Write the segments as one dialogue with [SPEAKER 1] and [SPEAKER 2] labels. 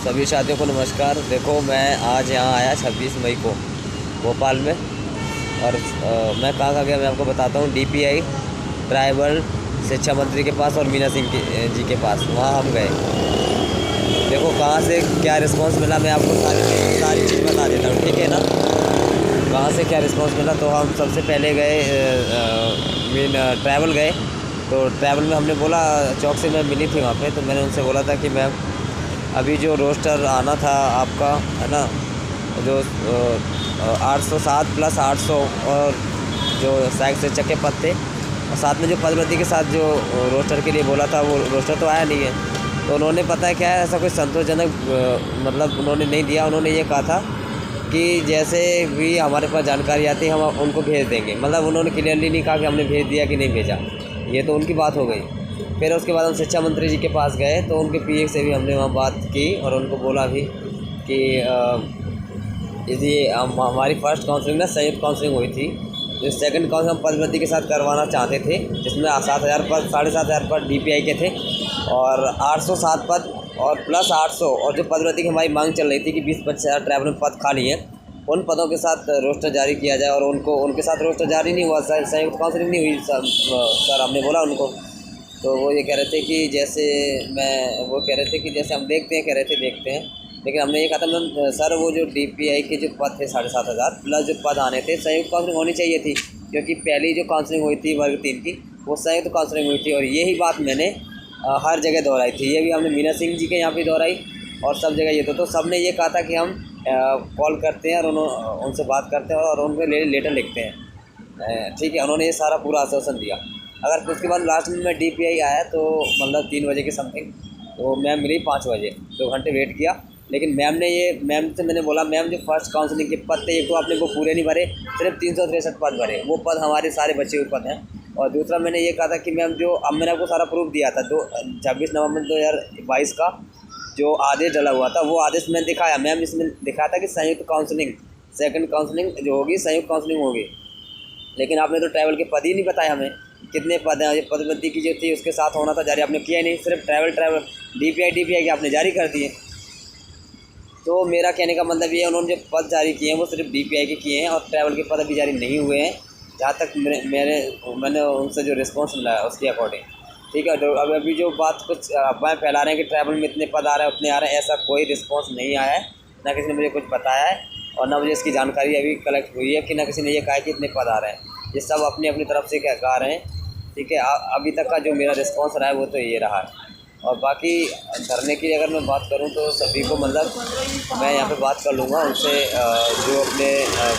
[SPEAKER 1] सभी साथियों को नमस्कार। देखो मैं आज यहाँ आया 26 मई को भोपाल में, और मैं कहाँ गया मैं आपको बताता हूँ। DPI ट्राइबल शिक्षा मंत्री के पास और मीना सिंह जी के पास, वहाँ हम गए। देखो कहाँ से क्या रिस्पांस मिला, मैं आपको सारी चीज़ बता देता हूँ, ठीक है ना। कहाँ से क्या रिस्पांस मिला, तो हम सबसे पहले गए ट्रैवल गए। तो ट्रैवल में हमने बोला, चौक से मैं मिली थी वहाँ पे, तो मैंने उनसे बोला था कि मैम अभी जो रोस्टर आना था आपका, है ना, जो 807 प्लस 800 और जो साइड से चक्के पद थे, और साथ में जो पदवृद्धि के साथ जो रोस्टर के लिए बोला था वो रोस्टर तो आया नहीं है। तो उन्होंने पता है क्या है, ऐसा कोई संतोषजनक मतलब उन्होंने नहीं दिया। उन्होंने ये कहा था कि जैसे भी हमारे पास जानकारी आती है हम उनको भेज देंगे। मतलब उन्होंने क्लियरली नहीं कहा कि हमने भेज दिया कि नहीं भेजा, ये तो उनकी बात हो गई। फिर उसके बाद हम शिक्षा मंत्री जी के पास गए, तो उनके PA से भी हमने वहाँ बात की और उनको बोला भी कि यदि हमारी फर्स्ट काउंसलिंग ना संयुक्त काउंसलिंग हुई थी, जो सेकंड काउंसलिंग हम पदवृद्धि के साथ करवाना चाहते थे, जिसमें 7,000 पद 7,500 पद DPI के थे और 807 पद और प्लस 800, और जो पदवृद्धि की हमारी मांग चल रही थी कि 20-25 हज़ार ट्राइबल में पद खाली हैं, उन पदों के साथ रोस्टर जारी किया जाए। और उनके साथ रोस्टर जारी नहीं हुआ, संयुक्त काउंसलिंग नहीं हुई सर, हमने बोला उनको। तो वो ये कह रहे थे कि वो कह रहे थे कि जैसे हम देखते हैं, कह रहे थे देखते हैं। लेकिन हमने ये कहा था मैम सर, वो जो DPI के जो पद थे 7,500 प्लस जो पद आने थे, संयुक्त काउंसलिंग होनी चाहिए थी, क्योंकि पहली जो काउंसलिंग हुई थी वर्ग 3 की, वो संयुक्त काउंसलिंग हुई थी। और यही बात मैंने हर जगह दोहराई थी। ये भी हमने मीना सिंह जी के यहाँ भी दोहराई और सब जगह ये तो सब ने ये कहा था कि हम कॉल करते हैं और उनसे बात करते हैं और उनको लेटर लिखते हैं, ठीक है। उन्होंने ये सारा पूरा आश्वासन दिया। अगर उसके बाद लास्ट में मैं DPI आया तो मतलब 3 बजे के समथिंग, तो मैम मिली 5 बजे, 2 घंटे वेट किया। लेकिन मैम से मैंने बोला, मैम जो फर्स्ट काउंसलिंग के पद थे, एक तो आपने वो पूरे नहीं भरे, सिर्फ 363 पद भरे, वो पद हमारे सारे बचे हुए पद हैं। और दूसरा मैंने ये कहा था कि मैम जो अब मैंने आपको सारा प्रूफ दिया था, 26 नवंबर 2022 का जो आदेश डला हुआ था, वो आदेश मैंने दिखाया। मैम इसमें दिखाया था कि संयुक्त काउंसलिंग, सेकंड काउंसलिंग जो होगी संयुक्त काउंसलिंग होगी। लेकिन आपने तो ट्रैवल के पद ही नहीं बताया हमें, कितने पद हैं। ये पदवृद्धि की जो थी उसके साथ होना था जारी, आपने किया नहीं, सिर्फ ट्रैवल DPI के आपने जारी कर दिए। तो मेरा कहने का मतलब ये है, उन्होंने जो पद जारी किए हैं वो सिर्फ DPI के किए हैं और ट्रैवल के पद अभी जारी नहीं हुए हैं, जहाँ तक मैंने उनसे जो रिस्पॉन्स मिला है उसके अकॉर्डिंग, ठीक है। तो अब अभी जो बात कुछ अफवाहें फैला रहे हैं कि ट्रैवल में इतने पद आ रहे हैं उतने आ रहे हैं, ऐसा कोई रिस्पॉन्स नहीं आया है, ना किसी ने मुझे कुछ बताया है और ना मुझे इसकी जानकारी अभी कलेक्ट हुई है कि ना किसी ने ये कहा कि इतने पद आ रहे हैं। ये सब अपनी अपनी तरफ से कहा रहे हैं, ठीक है। अभी तक का जो मेरा रिस्पॉन्स रहा है वो तो ये रहा है। और बाकी धरने की अगर मैं बात करूं तो सभी को मतलब मैं यहाँ पे बात कर लूँगा उनसे, जो अपने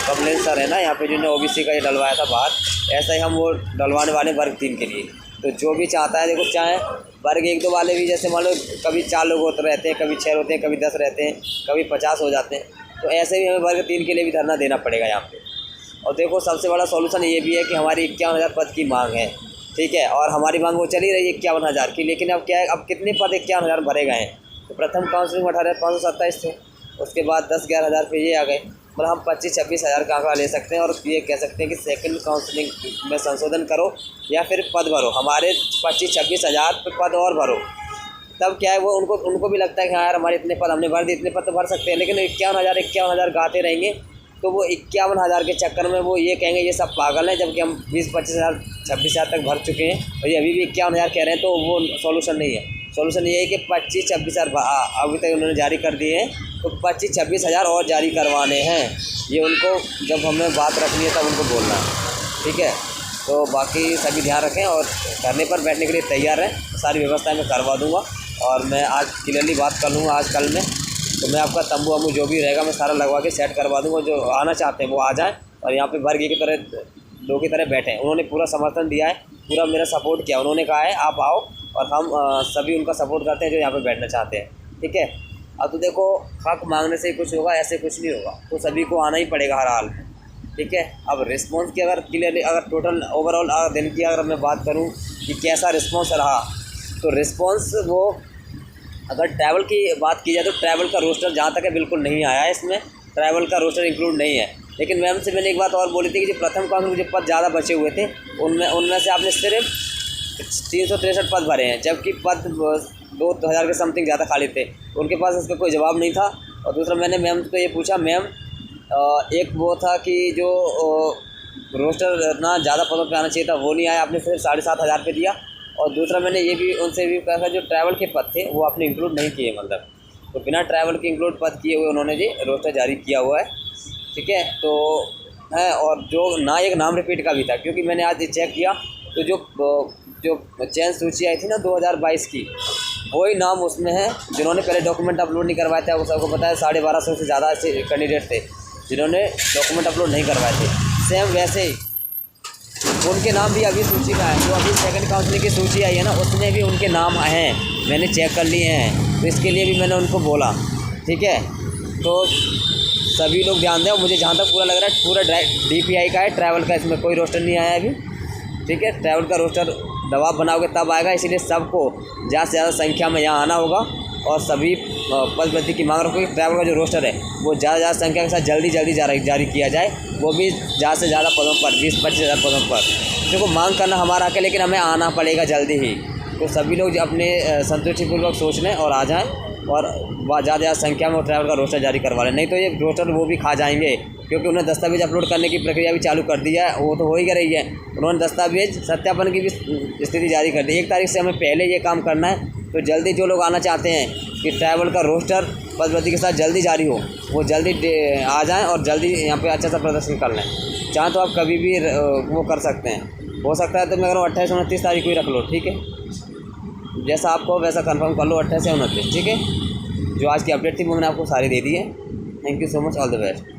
[SPEAKER 1] कमलेश सर है ना यहाँ पे, जिन्होंने OBC का ये डलवाया था बाहर, ऐसा ही हम वो डलवाने वाले वर्ग 3 के लिए। तो जो भी चाहता है, देखो चाहे वर्ग 1-2 वाले भी, जैसे मान लो कभी 4 लोग होते रहते हैं, कभी 6 होते हैं, कभी 10 रहते हैं, कभी 50 हो जाते हैं, तो ऐसे भी हमें वर्ग 3 के लिए भी धरना देना पड़ेगा यहाँ पे। और देखो सबसे बड़ा सॉल्यूशन ये भी है कि हमारी 51,000 पद की मांग है, ठीक है, और हमारी मांग वो चली रही है 51,000 की। लेकिन अब क्या है, अब कितने पद 51,000 भरे गए हैं। तो प्रथम काउंसलिंग 18,527 थे, उसके बाद 10-11,000 पे ये आ गए। मतलब हम 25-26 हज़ार का आंकड़ा ले सकते हैं और ये कह सकते हैं कि सेकंड काउंसलिंग में संशोधन करो या फिर पद भरो, हमारे 25-26 हज़ार पे पद और भरो। तब क्या है, वो उनको भी लगता है कि हाँ यार हमारे इतने पद हमने भर दिए, इतने पद तो भर सकते हैं। लेकिन 51,000 गाते रहेंगे तो वो 51,000 के चक्कर में वो ये कहेंगे ये सब पागल हैं, जबकि हम 20-25 हज़ार 26 हज़ार तक भर चुके हैं और ये अभी भी 51,000 कह रहे हैं। तो वो सॉल्यूशन नहीं है। सॉल्यूशन ये है कि 25-26 हज़ार अभी तक उन्होंने जारी कर दिए हैं, तो 25-26 हज़ार और जारी करवाने हैं। ये उनको जब हमें बात रखनी है तब उनको बोलना है, ठीक है। तो बाकी सभी ध्यान रखें और धरने पर बैठने के लिए तैयार हैं, सारी व्यवस्थाएं मैं करवा दूँगा। और मैं आज क्लियरली बात कर लूँगा आज कल में, तो मैं आपका तंबू वम्बू जो भी रहेगा मैं सारा लगवा के सेट करवा दूँगा। जो आना चाहते हैं वो आ जाएँ और यहाँ पे वर्ग 1 की तरह 2 की तरह बैठें। उन्होंने पूरा समर्थन दिया है, पूरा मेरा सपोर्ट किया। उन्होंने कहा है आप आओ, और हम सभी उनका सपोर्ट करते हैं जो यहाँ पे बैठना चाहते हैं, ठीक है। अब तो देखो हक मांगने से ही कुछ होगा, ऐसे कुछ नहीं होगा, तो सभी को आना ही पड़ेगा हर हाल में, ठीक है। अब रिस्पॉन्स की अगर क्लियरली अगर टोटल ओवरऑल दिन की अगर मैं बात करूँ कि कैसा रिस्पॉन्स रहा, तो रिस्पॉन्स वो अगर ट्रैवल की बात की जाए तो ट्रैवल का रोस्टर जहाँ तक है बिल्कुल नहीं आया है, इसमें ट्रैवल का रोस्टर इंक्लूड नहीं है। लेकिन मैम से मैंने एक बात और बोली थी कि जो प्रथम काउंसलिंग में जो पद ज़्यादा बचे हुए थे उनमें से आपने सिर्फ 363 पद भरे हैं, जबकि पद 2,000 के समथिंग ज़्यादा खाली थे, उनके पास इसका कोई जवाब नहीं था। और दूसरा मैंने मैम को ये पूछा, मैम एक वो था कि जो रोस्टर ना ज़्यादा पदों पे आना चाहिए था, वो नहीं आया, आपने सिर्फ 7,500 पे दिया। और दूसरा मैंने ये भी उनसे भी कहा था, जो ट्रैवल के पद थे वो आपने इंक्लूड नहीं किए, मतलब तो बिना ट्रैवल के इंक्लूड पद किए हुए उन्होंने जी रोस्टर जारी किया हुआ है, ठीक है। तो है, और जो ना एक नाम रिपीट का भी था, क्योंकि मैंने आज चेक किया तो जो चयन सूची आई थी ना 2022 की, वही नाम उसमें है जिन्होंने पहले डॉक्यूमेंट अपलोड नहीं करवाए थे। वो सबको पता है 1250 से ज़्यादा ऐसे कैंडिडेट थे जिन्होंने डॉक्यूमेंट अपलोड नहीं करवाए थे। सेम वैसे ही उनके नाम भी अभी सूची में आए, जो अभी सेकंड काउंसलिंग की सूची आई है ना, उसमें भी उनके नाम आए हैं, मैंने चेक कर लिए हैं। तो इसके लिए भी मैंने उनको बोला, ठीक है। तो सभी लोग ध्यान दें। मुझे जहाँ तक पूरा लग रहा है पूरा DPI का है, ट्रैवल का इसमें कोई रोस्टर नहीं आया अभी, ठीक है। ट्रैवल का रोस्टर दबाव बनाओगे तब आएगा, इसीलिए सबको ज़्यादा से ज़्यादा संख्या में यहाँ आना होगा और सभी पद वृद्धि की मांग रखो कि ट्रैवल का जो रोस्टर है वो ज़्यादा संख्या के साथ जल्दी जारी किया जाए, वो भी ज़्यादा से ज़्यादा पदों पर, 20-25 हज़ार पदों पर। देखो मांग करना हमारा हक है, लेकिन हमें आना पड़ेगा जल्दी ही। तो सभी लोग अपने संतुष्टिपूर्वक सोच लें और आ जाएँ, और ज़्यादा संख्या में ट्रैवल का रोस्टर जारी करवा लें, नहीं तो ये रोस्टर वो भी खा जाएंगे, क्योंकि उन्हें दस्तावेज अपलोड करने की प्रक्रिया भी चालू कर दी है, वो तो हो ही रही है। उन्होंने दस्तावेज सत्यापन की भी स्थिति जारी कर दी। 1 तारीख से हमें पहले ये काम करना है, तो जल्दी जो लोग आना चाहते हैं कि ट्रैवल का रोस्टर पदवृद्धि के साथ जल्दी जारी हो, वो जल्दी आ जाएँ और जल्दी यहाँ पे अच्छा सा प्रदर्शन कर लें। चाहें तो आप कभी भी वो कर सकते हैं, हो सकता है तो मैं अगर 28-29 तारीख को ही रख लो, ठीक है। जैसा आपको वैसा कंफर्म कर लो, 28 से 29, ठीक है। जो आज की अपडेट थी वो मैंने आपको सारी दे दी है। Thank you so much, all the best.